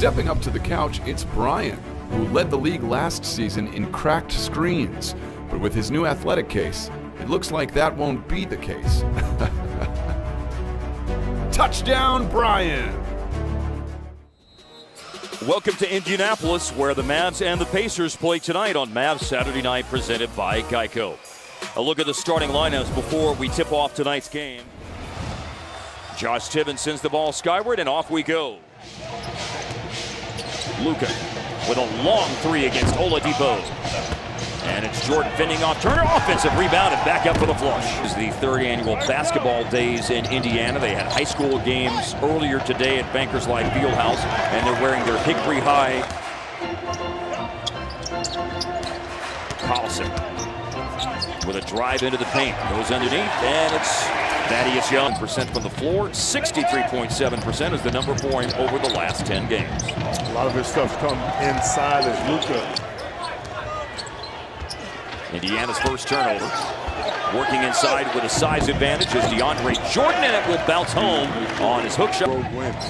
Stepping up to the couch, it's Brian, who led the league last season in cracked screens. But with his new athletic case, it looks like that won't be the case. Touchdown, Brian! Welcome to Indianapolis, where the Mavs and the Pacers play tonight on Mavs Saturday Night, presented by Geico. A look at the starting lineups before we tip off tonight's game. Josh Tibbins sends the ball skyward, and off we go. Luka with a long three against Oladipo. And it's Jordan fending off Turner. Offensive rebound and back up for the flush. This is the third annual basketball days in Indiana. They had high school games earlier today at Bankers Life Fieldhouse, and they're wearing their Hickory High. Collison with a drive into the paint. Goes underneath, and it's Thaddeus Young. Percent from the floor, 63.7% is the number for him over the last 10 games. A lot of his stuff come inside as Luka. Indiana's first turnover. Working inside with a size advantage is DeAndre Jordan, and it will bounce home on his hook shot. Road wins.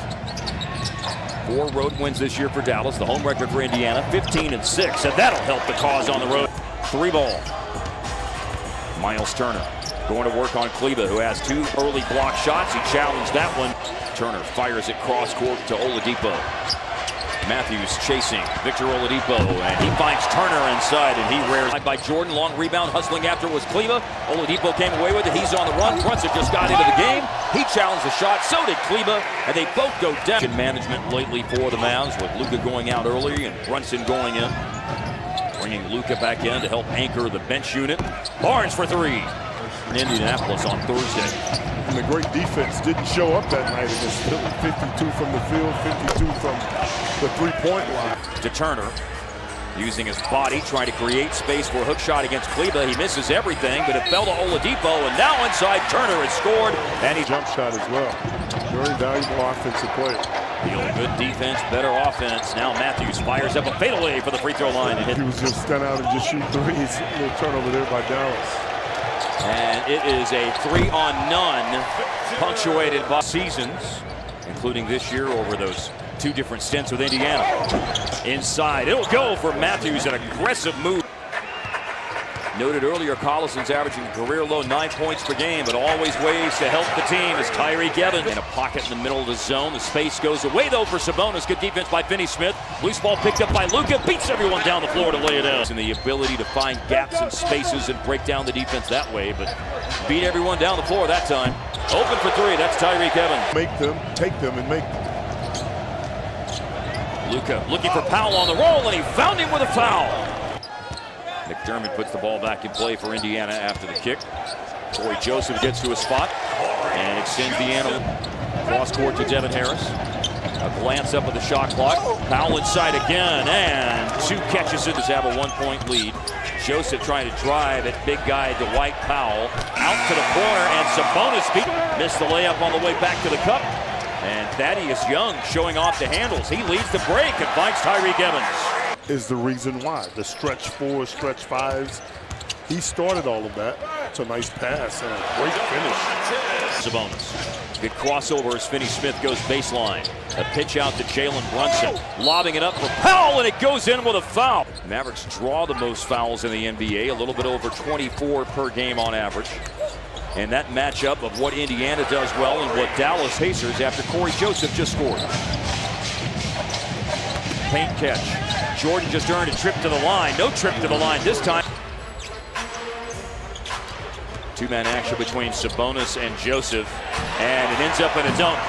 4 road wins this year for Dallas. The home record for Indiana, 15-6, and that'll help the cause on the road. 3 ball. Miles Turner going to work on Kleber, who has 2 early block shots. He challenged that one. Turner fires it cross court to Oladipo. Matthews chasing Victor Oladipo, and he finds Turner inside, and he rears by Jordan. Long rebound, hustling after was Kleber. Oladipo came away with it. He's on the run. Brunson just got into the game. He challenged the shot. So did Kleber, and they both go down. Management lately for the Mavs, with Luka going out early and Brunson going in. Bringing Luka back in to help anchor the bench unit. Barnes for 3. In Indianapolis on Thursday. And the great defense didn't show up that night against Philly. 52 from the field, 52 from the three-point line. To Turner, using his body, trying to create space for a hook shot against Kleber. He misses everything, but it fell to Oladipo, and now inside Turner has scored. And he jump shot as well. Very valuable offensive player. Good defense, better offense. Now Matthews fires up a fadeaway for the free throw line. And he was just stand out and just shoot threes. A little turnover there by Dallas. And it is a 3-on-none, punctuated by seasons, including this year over those 2 different stints with Indiana. Inside, it'll go for Matthews, an aggressive move. Noted earlier, Collison's averaging career low 9 points per game, but always ways to help the team is Tyreke Evans. In a pocket in the middle of the zone, the space goes away though for Sabonis. Good defense by Finney-Smith. Loose ball picked up by Luka, beats everyone down the floor to lay it out. And the ability to find gaps and spaces and break down the defense that way, but beat everyone down the floor that time. Open for 3, that's Tyreke Evans. Make them, take them, and make them. Luka looking for Powell on the roll, and he found him with a foul. McDermott puts the ball back in play for Indiana after the kick. Corey Joseph gets to a spot and extends the animal. Cross court to Devin Harris. A glance up at the shot clock. Powell inside again, and 2 catches it to have a 1-point lead. Joseph trying to drive at big guy Dwight Powell. Out to the corner, and Sabonis missed the layup on the way back to the cup. And Thaddeus Young showing off the handles. He leads the break and finds Tyreke Evans. Is the reason why. The stretch 4s, stretch 5s. He started all of that. It's a nice pass and a great finish. Sabonis. Good crossover as Finney-Smith goes baseline. A pitch out to Jalen Brunson. Lobbing it up for Powell, and it goes in with a foul. Mavericks draw the most fouls in the NBA, a little bit over 24 per game on average. And that matchup of what Indiana does well and what Dallas Pacers after Corey Joseph just scored. Paint catch. Jordan just earned a trip to the line. No trip to the line this time. 2-man action between Sabonis and Joseph, and it ends up in a dunk.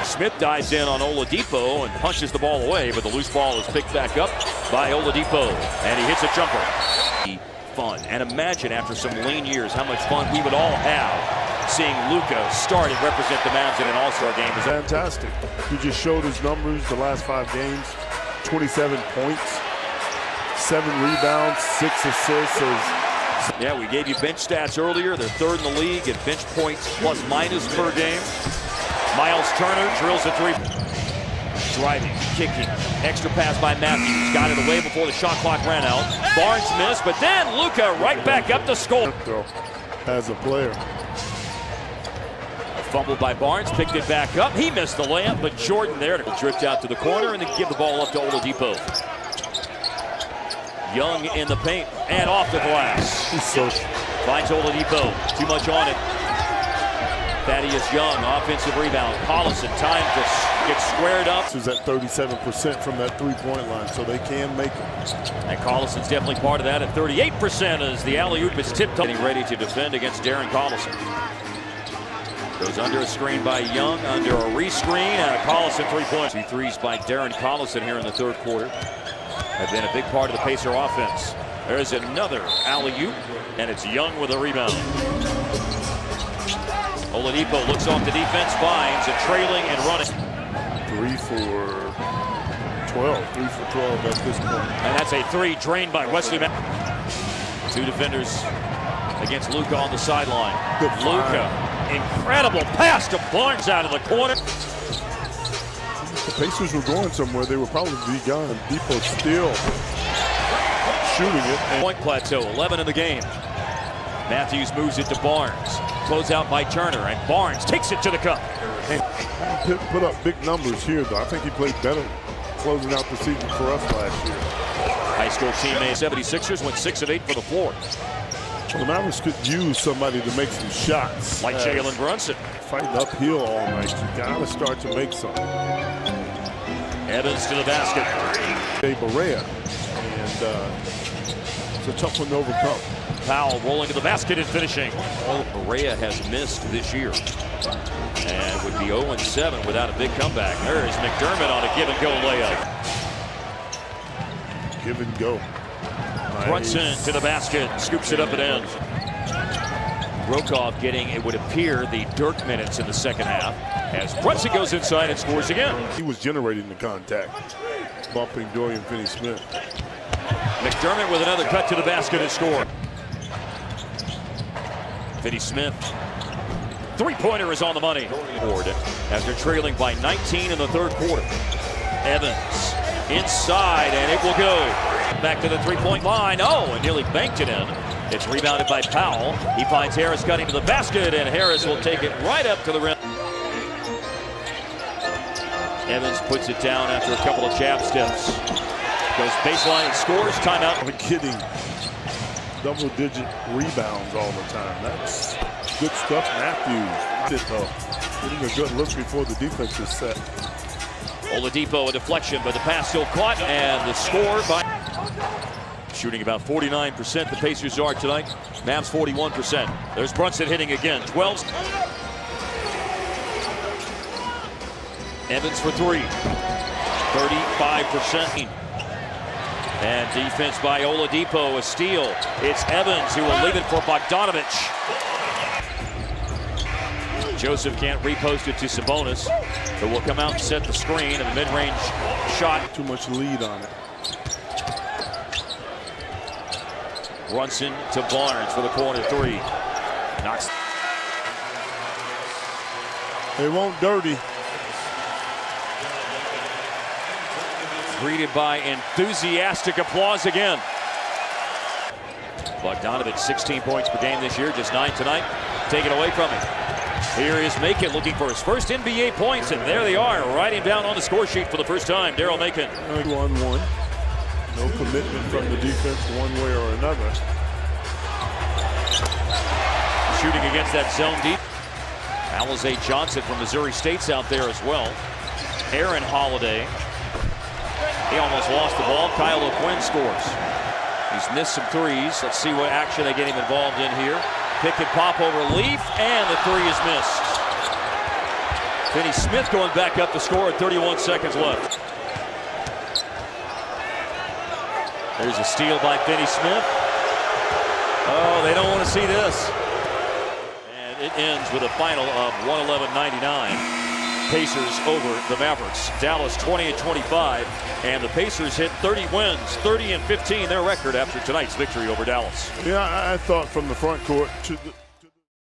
Smith dives in on Oladipo and punches the ball away, but the loose ball is picked back up by Oladipo, and he hits a jumper. Fun, and imagine after some lean years how much fun we would all have seeing Luka start and represent the Mavs in an All-Star game. Fantastic. He just showed his numbers the last 5 games. 27 points, 7 rebounds, 6 assists. Yeah, we gave you bench stats earlier. They're 3rd in the league at bench points plus minus per game. Miles Turner drills a 3. Driving, kicking, extra pass by Matthews. Got it away before the shot clock ran out. Barnes missed, but then Luka right back up to score. As a player. Fumbled by Barnes, picked it back up. He missed the layup, but Jordan there to drift out to the corner and then give the ball up to Oladipo. Young in the paint and off the glass. He's so finds Oladipo. Too much on it. Thaddeus Young, offensive rebound. Collison, time to get squared up. This is at 37% from that three-point line, so they can make it. And Collison's definitely part of that at 38% as the alley-oop is tipped up. Getting ready to defend against Darren Collison. Goes under a screen by Young, under a rescreen, and a Collison three-point. 2 threes by Darren Collison here in the third quarter have been a big part of the Pacer offense. There's another alley-oop, and it's Young with a rebound. Oladipo looks off the defense, finds a trailing and running. 3 for 12. 3 for 12 at this point. And that's a three drained by Wesley. 2 defenders against Luka on the sideline. Luka. Incredible pass to Barnes out of the corner. The Pacers were going somewhere. They would probably be gone. Depot still shooting it. Point plateau, 11 in the game. Matthews moves it to Barnes. Close out by Turner, and Barnes takes it to the cup. And put up big numbers here, though. I think he played better closing out the season for us last year. High school teammate 76ers went 6 of 8 for the floor. Well, the Mavericks could use somebody to make some shots. Like Jalen Brunson. Fighting uphill all night. You gotta start to make some. Evans to the basket. Berea. And it's a tough one to overcome. Powell rolling to the basket and finishing. Berea has missed this year. And would be 0-7 without a big comeback. There is McDermott on a give-and-go layup. Give and go. Brunson to the basket, scoops it up and in. Brokoff getting, it would appear, the Dirk minutes in the second half as Brunson goes inside and scores again. He was generating the contact, bumping Dorian Finney-Smith. McDermott with another cut to the basket and score. Finney-Smith, three-pointer is on the money. After trailing by 19 in the third quarter. Evans inside, and it will go. Back to the three-point line. Oh, and nearly banked it in. It's rebounded by Powell. He finds Harris cutting to the basket, and Harris will take it right up to the rim. Evans puts it down after a couple of jab steps. Goes baseline and scores. Timeout. We're getting double-digit rebounds all the time. That's good stuff. Matthews getting a good look before the defense is set. Oladipo, a deflection, but the pass still caught, and the score by... Shooting about 49% the Pacers are tonight. Mavs 41%. There's Brunson hitting again. 12. Evans for 3. 35%. And defense by Oladipo, a steal. It's Evans who will leave it for Bogdanovich. Joseph can't repost it to Sabonis, but will come out and set the screen, and the mid-range shot. Too much lead on it. Brunson to Barnes for the corner 3. Knocks. They won't dirty. Greeted by enthusiastic applause again. Bogdanovich, 16 points per game this year, just 9 tonight. Take it away from him. Here is Macon looking for his first NBA points, and there they are, writing down on the score sheet for the first time. Daryl Macon. 1-1. No commitment from the defense one way or another. Shooting against that zone deep. Alize Johnson from Missouri State's out there as well. Aaron Holiday. He almost lost the ball. Kyle O'Quinn scores. He's missed some threes. Let's see what action they get him involved in here. Pick and pop over Leaf, and the 3 is missed. Finney-Smith going back up to score at 31 seconds left. There's a steal by Finney-Smith. Oh, they don't want to see this. And it ends with a final of 111-99. Pacers over the Mavericks. Dallas 20-25, and the Pacers hit 30 wins, 30-15 their record after tonight's victory over Dallas. Yeah, I thought from the front court to the